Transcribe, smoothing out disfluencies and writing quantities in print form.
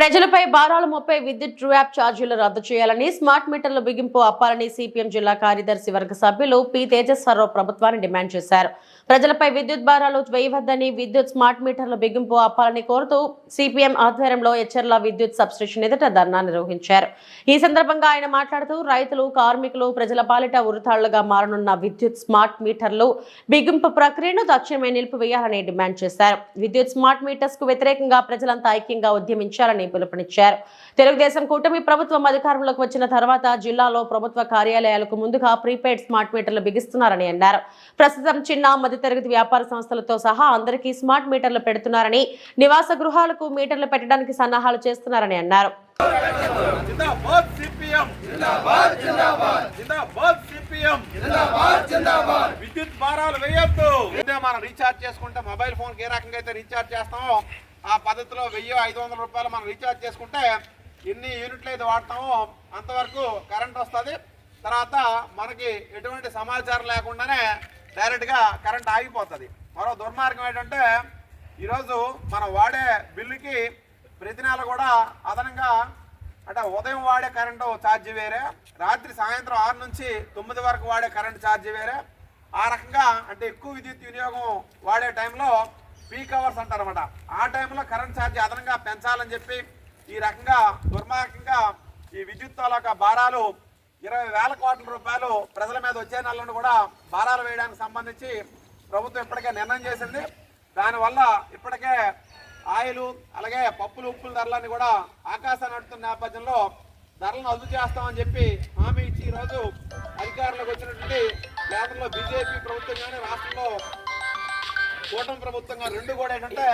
ప్రజలపై భారాలు మోపే విద్యుత్ ట్రూ యాప్ ఛార్జీలు రద్దు చేయాలని స్మార్ట్ మీటర్ల బిగింపు ఆపాలని సిపిఎం జిల్లా కార్యదర్శి వర్గ సభ్యులు పి తేజస్వరరావు ప్రభుత్వాన్ని డిమాండ్ చేశారు. ప్రజలపై విద్యుత్ భారాలు వేయవద్దని, విద్యుత్ స్మార్ట్ మీటర్ల బిగింపు ఆపాలని కోరుతూ సిపిఎం ఆధ్వర్యంలో ఎచ్చర్ల విద్యుత్ సబ్స్టేషన్ ఎదుట ధర్నా నిర్వహించారు. ఈ సందర్భంగా ఆయన మాట్లాడుతూ రైతులు, కార్మికులు, ప్రజల పాలిట ఉరితాళ్లుగా మారనున్న విద్యుత్ స్మార్ట్ మీటర్లు బిగింపు ప్రక్రియను తక్షణమే నిలిపివేయాలని డిమాండ్ చేశారు. విద్యుత్ స్మార్ట్ మీటర్స్ కు వ్యతిరేకంగా ప్రజలంతా ఐక్యంగా ఉద్యమించాలని పిలుపునిచ్చారు. తెలుగుదేశం కూటమి ప్రభుత్వం అధికారంలోకి వచ్చిన తర్వాత జిల్లాలో ప్రభుత్వ కార్యాలయాలకు ముందుగా ప్రీపెయిడ్ స్మార్ట్ మీటర్లు బిగిస్తున్నారని అన్నారు. ప్రస్తుతం చిన్న మధ్యతరగతి వ్యాపార సంస్థలతో సహా అందరికీ స్మార్ట్ మీటర్లు పెడుతున్నారని, నివాస గృహాలకు మీటర్లు పెట్టడానికి సన్నాహాలు చేస్తున్నారని అన్నారు. విద్యుత్ భారాలు వేయొద్దు. మనం రీఛార్జ్ చేసుకుంటే మొబైల్ ఫోన్ ఏ రకంగా అయితే రీఛార్జ్ చేస్తామో ఆ పద్ధతిలో 1000-500 రూపాయలు మనం రీఛార్జ్ చేసుకుంటే ఎన్ని యూనిట్లు అయితే వాడతామో అంతవరకు కరెంట్ వస్తుంది. తర్వాత మనకి ఎటువంటి సమాచారం లేకుండానే డైరెక్ట్గా కరెంట్ ఆగిపోతుంది. మరో దుర్మార్గం ఏంటంటే ఈరోజు మనం వాడే బిల్లుకి ప్రతి నెల కూడా అదనంగా అంటే ఉదయం వాడే కరెంటు ఛార్జీ వేరే, రాత్రి సాయంత్రం 6 నుంచి 9 వరకు వాడే కరెంట్ ఛార్జీ వేరే. ఆ రకంగా అంటే ఎక్కువ విద్యుత్ వినియోగం వాడే టైంలో పీక్ అవర్స్ అంటారన్నమాట. ఆ టైంలో కరెంట్ ఛార్జీ అదనంగా పెంచాలని చెప్పి ఈ రకంగా దుర్మార్గంగా ఈ విద్యుత్ తాలూకా భారాలు 20,000 కోట్ల రూపాయలు ప్రజల మీద వచ్చే నెలను కూడా భారాలు వేయడానికి సంబంధించి ప్రభుత్వం ఇప్పటికే నిర్ణయం చేసింది. దానివల్ల ఇప్పటికే ఆయిల్ అలాగే పప్పులు ఉప్పుల ధరలన్నీ కూడా ఆకాశాన్ని నడుతున్న నేపథ్యంలో ధరలను అదుపు చేస్తామని చెప్పి హామీ ఇచ్చి ఈరోజు అధికారంలోకి వచ్చినటువంటి కేంద్రంలో బీజేపీ ప్రభుత్వం కానీ రాష్ట్రంలో కూటమి ప్రభుత్వంగా రెండు కూడా ఏంటంటే